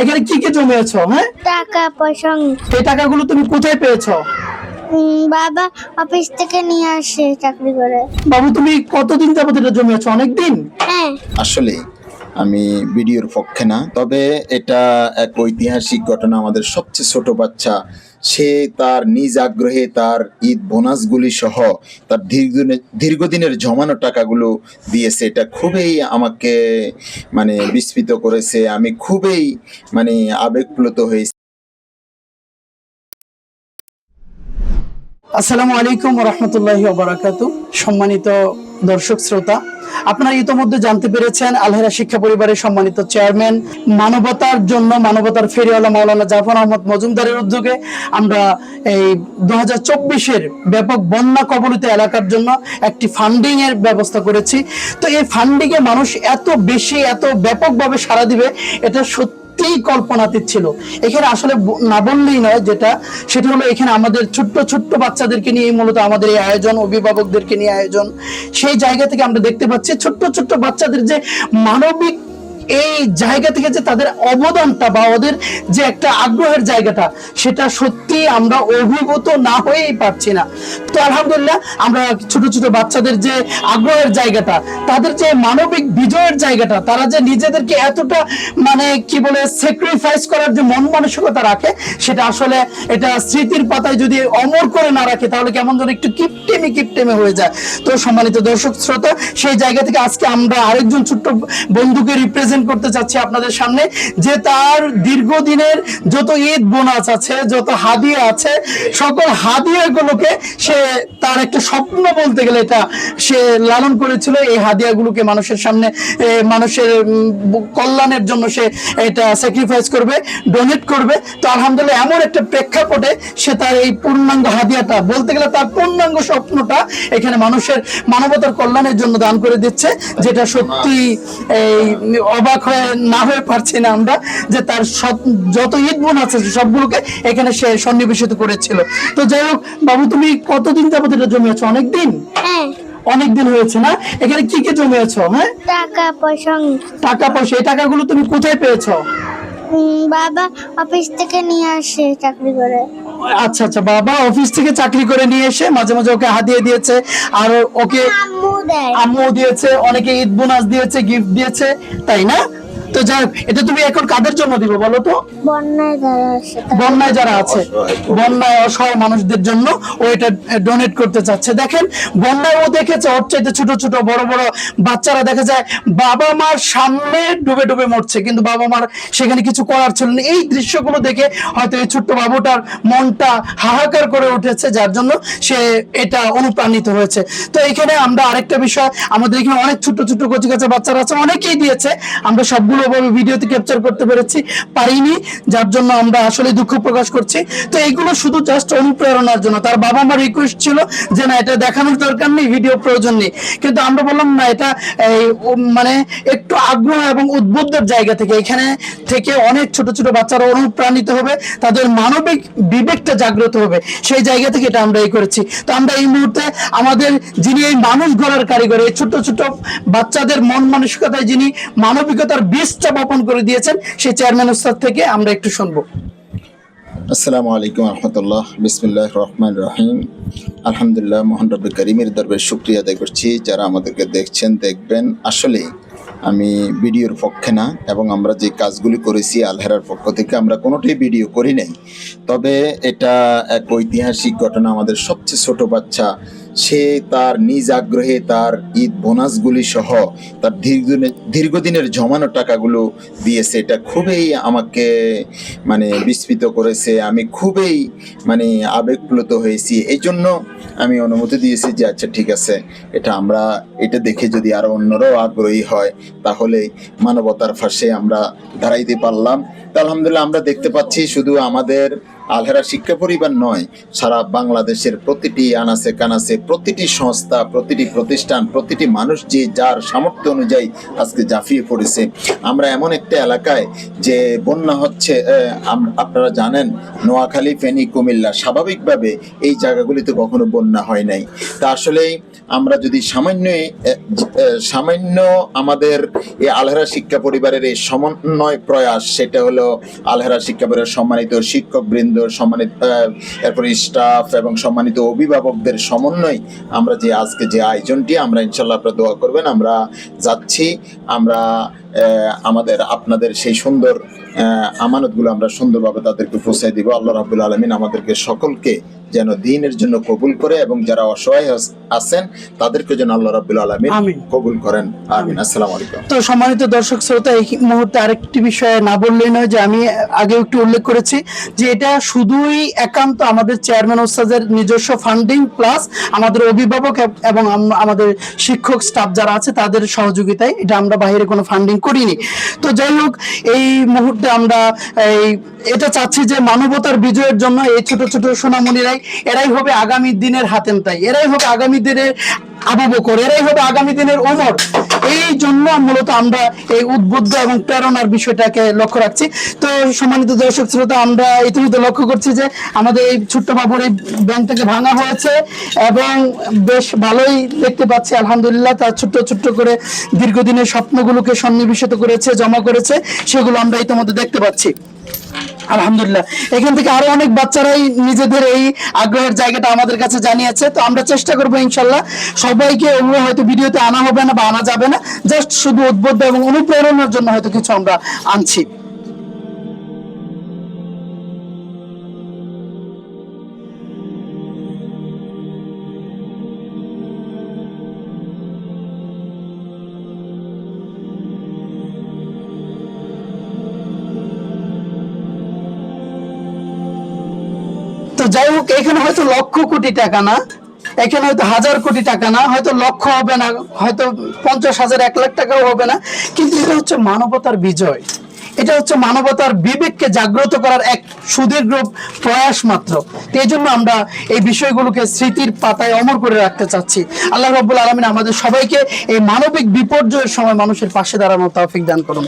এখানে কি কি জমিয়েছো? হ্যাঁ, টাকা পয়সা। এই টাকাগুলো তুমি কোথায় পেয়েছো? বাবা অফিস থেকে নিয়ে আসে চাকরি করে। বাবু, তুমি কতদিন যাবত এটা জমিয়েছো? অনেকদিন? হ্যাঁ। আসলে আমি ভিডিওর পক্ষে না, তবে এটা এক ঐতিহাসিক ঘটনা। আমাদের সবচেয়ে ছোট বাচ্চা, সে তার নিজ আগ্রহে তার ঈদ বোনাসগুলি সহ তার দীর্ঘদিনের জমানো টাকাগুলো দিয়েছে। এটা খুবই আমাকে বিস্মিত করেছে। আমি খুবই আবেগপ্লুত হয়েছি। আসসালামু আলাইকুম ওয়া রাহমাতুল্লাহি ওয়া বারাকাতুহু। সম্মানিত দর্শক শ্রোতা, আপনারা ইতোমধ্যে জানতে পেরেছেন আলহেরা শিক্ষা পরিবারের সম্মানিত চেয়ারম্যান, মানবতার জন্য মানবতার ফেরিওয়ালা মাওলানা জাফর আহমদ মজুমদারের উদ্যোগে আমরা এই 2024-এর ব্যাপক বন্যা কবলিত এলাকার জন্য একটি ফান্ডিং এর ব্যবস্থা করেছি। তো এই ফান্ডিং এ মানুষ এত বেশি, এত ব্যাপকভাবে সাড়া দিবে, এটা সত্যি কল্পনাতীত ছিল। এখানে আসলে না বললেই নয়, সেটা হলো এখানে আমাদের ছোট্ট ছোট্ট বাচ্চাদেরকে নিয়ে মূলত আমাদের এই আয়োজন, অভিভাবকদেরকে নিয়ে আয়োজন। সেই জায়গা থেকে আমরা দেখতে পাচ্ছি ছোট্ট ছোট্ট বাচ্চাদের যে মানবিক এই জায়গা থেকে যে তাদের অবদানটা বা ওদের যে একটা আগ্রহের জায়গাটা, সেটা সত্যি আমরা অভিভূত না হয়েই পারছি না। তো আলহামদুলিল্লাহ, আমরা ছোট ছোট বাচ্চাদের যে আগ্রহের জায়গাটা, তাদের যে মানবিক বিজয়ের জায়গাটা, তারা যে নিজেদেরকে এতটা কি বলে স্যাক্রিফাইস করার যে মন মানসিকতা রাখে, সেটা আসলে এটা স্মৃতির পাতায় যদি অমর করে না রাখে, তাহলে কেমন যেন একটু কিপটেমে হয়ে যায়। তো সম্মানিত দর্শক শ্রোতা, সেই জায়গা থেকে আজকে আমরা আরেকজন ছোট্ট বন্ধুকে রিপ্রেজেন্ট করতে চাচ্ছি আপনাদের সামনে, যে তার দীর্ঘদিনের যত ঈদ বোনাস আছে, যত হাদিয়া আছে, সকল হাদিয়াগুলোকে সে তার একটা স্বপ্ন বলতে গেলে এটা সে লালন করেছিল। এই হাদিয়াগুলোকে মানুষের সামনে, মানুষের কল্যাণের জন্য সে এটা স্যাক্রিফাইস করবে, ডোনেট করবে। তো আলহামদুলিল্লাহ, এমন একটা প্রেক্ষাপটে সে তার এই পূর্ণাঙ্গ হাদিয়াটা, বলতে গেলে তার পূর্ণাঙ্গ স্বপ্নটা এখানে মানুষের মানবতার কল্যাণের জন্য দান করে দিচ্ছে, যেটা সত্যি এই অবাক হয়ে না হয়ে পারছি না আমরা, যে তার যত ঈদ বোন আছে সবগুলোকে এখানে সে সন্নিবেশিত করেছিল। তো যাই হোক বাবু, তুমি কতদিন যাবত এটা জমিয়েছো? অনেকদিন? হ্যাঁ। অনেকদিন হয়েছে না? এখানে কি কি জমিয়েছো? হ্যাঁ, টাকা পয়সা। টাকা পয়সা। এই টাকাগুলো তুমি কোথায় পেয়েছো? বাবা অফিস থেকে নিয়ে আসে চাকরি করে। আচ্ছা আচ্ছা, বাবা অফিস থেকে চাকরি করে নিয়ে এসে মাঝে মাঝে ওকে হাদিয়া দিয়েছে, আর ওকে আম্মু দেয়। আম্মু দিয়েছে, অনেকে ঈদ বোনাস দিয়েছে, গিফট দিয়েছে, তাই না? তো যাই হোক, এটা তুমি এখন কাদের জন্য দিবে বলো তো? বন্যায় যারা আছে। বন্যায় যারা আছে, বন্যায় অসহায় মানুষদের জন্য ও এটা ডোনেট করতে চাচ্ছে। দেখেন, বন্যায় ও দেখেছে ওর চাইতে ছোট ছোট বড় বড় বাচ্চারা দেখা যায় বাবা মার সামনে ডুবে ডুবে মরছে, কিন্তু বাবা মার সেখানে কিছু করার ছিল না। এই দৃশ্যগুলো দেখে হয়তো এই ছোট্ট বাবুটার মনটা হাহাকার করে উঠেছে, যার জন্য সে এটা অনুপ্রাণিত হয়েছে। তো এখানে আমরা আরেকটা বিষয়, আমাদের এখানে অনেক ছোট ছোট কচি কাঁচা বাচ্চারা আছে, অনেকেই দিয়েছে। আমরা সবগুলো ভিডিওতে ক্যাপচার করতে পারিনি, যার জন্য আমরা আসলে দুঃখ প্রকাশ করছি। তো এইগুলো শুধু জাস্ট অনুপ্রেরণার জন্য। তার বাবা মার রিকোয়েস্ট ছিল যে না, এটা দেখানোর দরকার নেই, ভিডিও প্রয়োজন নেই, কিন্তু আমরা বললাম না, এটা একটু আগ্রহ এবং উদ্বুদ্ধের জায়গা থেকে, এখানে থেকে অনেক ছোট ছোট বাচ্চারা অনুপ্রাণিত হবে, তাদের মানবিক বিবেকটা জাগ্রত হবে, সেই জায়গা থেকে এটা আমরা করেছি। তো আমরা এই মুহূর্তে আমাদের যিনি এই মানুষ গড়ার কারিগর, এই ছোট ছোট বাচ্চাদের মন মানসিকতায় যিনি মানবিকতার বীজটা বপন করে দিয়েছেন, সেই চেয়ারম্যান উস্তাদ থেকে আমরা একটু শুনবো। আসসালামু আলাইকুম রহমতুল্লাহ। বিসমিল্লাহির রহমানির রহিম। আলহামদুলিল্লাহ, মহান রব্বুল কারীমের দরবারে শুকরিয়া আদায় করছি যারা আমাদেরকে দেখছেন, দেখবেন। আসলে আমি ভিডিওর পক্ষে না, এবং আমরা যে কাজগুলি করেছি আলহেরার পক্ষ থেকে আমরা কোনোটাই ভিডিও করি নাই। তবে এটা এক ঐতিহাসিক ঘটনা। আমাদের সবচেয়ে ছোট বাচ্চা, সে তার নিজ আগ্রহে তার ঈদ বোনাসগুলি সহ তার দীর্ঘদিনের জমানো টাকাগুলো দিয়েছে। এটা খুবই আমাকে বিস্মিত করেছে। আমি খুবই আবেগপ্লুত হয়েছি। এই জন্য আমি অনুমতি দিয়েছি যে আচ্ছা ঠিক আছে, এটা দেখে যদি আরো অন্যরাও আগ্রহী হয়, তাহলে মানবতার ফাঁসে আমরা দাঁড়াইতে পারলাম। তো আলহামদুলিল্লাহ, আমরা দেখতে পাচ্ছি শুধু আমাদের আলহেরা শিক্ষা পরিবার নয়, সারা বাংলাদেশের প্রতিটি আনাচে কানাচে, প্রতিটি সংস্থা, প্রতিটি প্রতিষ্ঠান, প্রতিটি মানুষ যে যার সামর্থ্য অনুযায়ী আজকে ঝাঁপিয়ে পড়েছে। আমরা এমন একটা এলাকায় যে বন্যা হচ্ছে, আপনারা জানেন নোয়াখালী, ফেনী, কুমিল্লা, স্বাভাবিকভাবে এই জায়গাগুলিতে কখনো বন্যা হয় নাই। তা আসলেই আমরা যদি সামান্য আমাদের এই আলহেরা শিক্ষা পরিবারের এই সমন্বয় প্রয়াস, সেটা হলো আলহেরা শিক্ষা পরিবারের সম্মানিত শিক্ষকবৃন্দ, সম্মানিত এরপরে স্টাফ এবং সম্মানিত অভিভাবকদের সমন্বয় আমরা যে আজকে যে আয়োজনটি, আমরা ইনশাল্লাহ আপনারা দোয়া করবেন, আমরা যাচ্ছি, আমরা আপনাদের সেই সুন্দর আমানতগুলো আমরা সুন্দরভাবে তাদেরকে পৌঁছায় দিব। আল্লাহ রাব্বুল আলামিন আমাদেরকে সকলকে যেন দ্বীনের জন্য কবুল করে এবং যারা অসহায় আছেন তাদেরকে যেন আল্লাহ রাব্বুল আলামিন কবুল করেন। আমিন। আসসালামু আলাইকুম। তো সম্মানিত দর্শক শ্রোতা, এই মুহূর্তে আরেকটি বিষয়ে না বললেই নয় যে আমি আগে একটু উল্লেখ করেছি যে এটা শুধুই একান্ত আমাদের চেয়ারম্যান ওস্তাদের নিজস্ব ফান্ডিং প্লাস আমাদের অভিভাবক এবং আমাদের শিক্ষক স্টাফ যারা আছে তাদের সহযোগিতায়, এটা আমরা বাইরে কোনো ফান্ডিং করিনি। তো যাই হোক, এই মুহূর্তে আমরা এটা চাচ্ছি যে মানবতার বিজয়ের জন্য এই ছোট ছোট সোনামণিরাই, এরাই হবে আগামী দিনের হাতেম তাই, এরাই হবে আগামী দিনের আবু বকর, এরাই হবে আগামী দিনের ওমর। এই জন্য মূলত আমরা এই উদ্বুদ্ধ এবং প্রেরণার বিষয়টাকে লক্ষ্য রাখছি। তো সম্মানিত দর্শক শ্রোতা, আমরা ইতিমধ্যে লক্ষ্য করছি যে আমাদের এই ছোট্ট বাবুর এই ব্যাংকটাকে ভাঙা হয়েছে এবং বেশ ভালোই দেখতে পাচ্ছি আলহামদুলিল্লাহ। তার ছোট্ট ছোট্ট করে দীর্ঘদিনের স্বপ্নগুলোকে সন্নিবেশিত করেছে, জমা করেছে, সেগুলো আমরা ইতিমধ্যে দেখতে পাচ্ছি আলহামদুলিল্লাহ। এখান থেকে আরো অনেক বাচ্চারাই নিজেদের এই আগ্রহের জায়গাটা আমাদের কাছে জানিয়েছে। তো আমরা চেষ্টা করবো ইনশাল্লাহ সবাইকে, হয়তো ভিডিওতে আনা হবে না বা আনা যাবে না, জাস্ট শুধু উদ্বুদ্ধ এবং অনুপ্রেরণার জন্য হয়তো কিছু আমরা আনছি। তো যাই হোক, এখানে হয়তো লক্ষ কোটি টাকা না, এখানে হয়তো হাজার কোটি টাকা না, হয়তো লক্ষ হবে না, হয়তো 50,000 1 লাখ টাকাও হবে না, কিন্তু এটা হচ্ছে মানবতার বিজয়, এটা হচ্ছে মানবতার বিবেককে জাগ্রত করার এক সুদীর্ঘ প্রয়াস মাত্র। এই জন্য আমরা এই বিষয়গুলোকে স্মৃতির পাতায় অমর করে রাখতে চাচ্ছি। আল্লাহ রাব্বুল আলামিন আমাদের সবাইকে এই মানবিক বিপর্যয়ের সময় মানুষের পাশে দাঁড়ানোর তৌফিক দান করুন।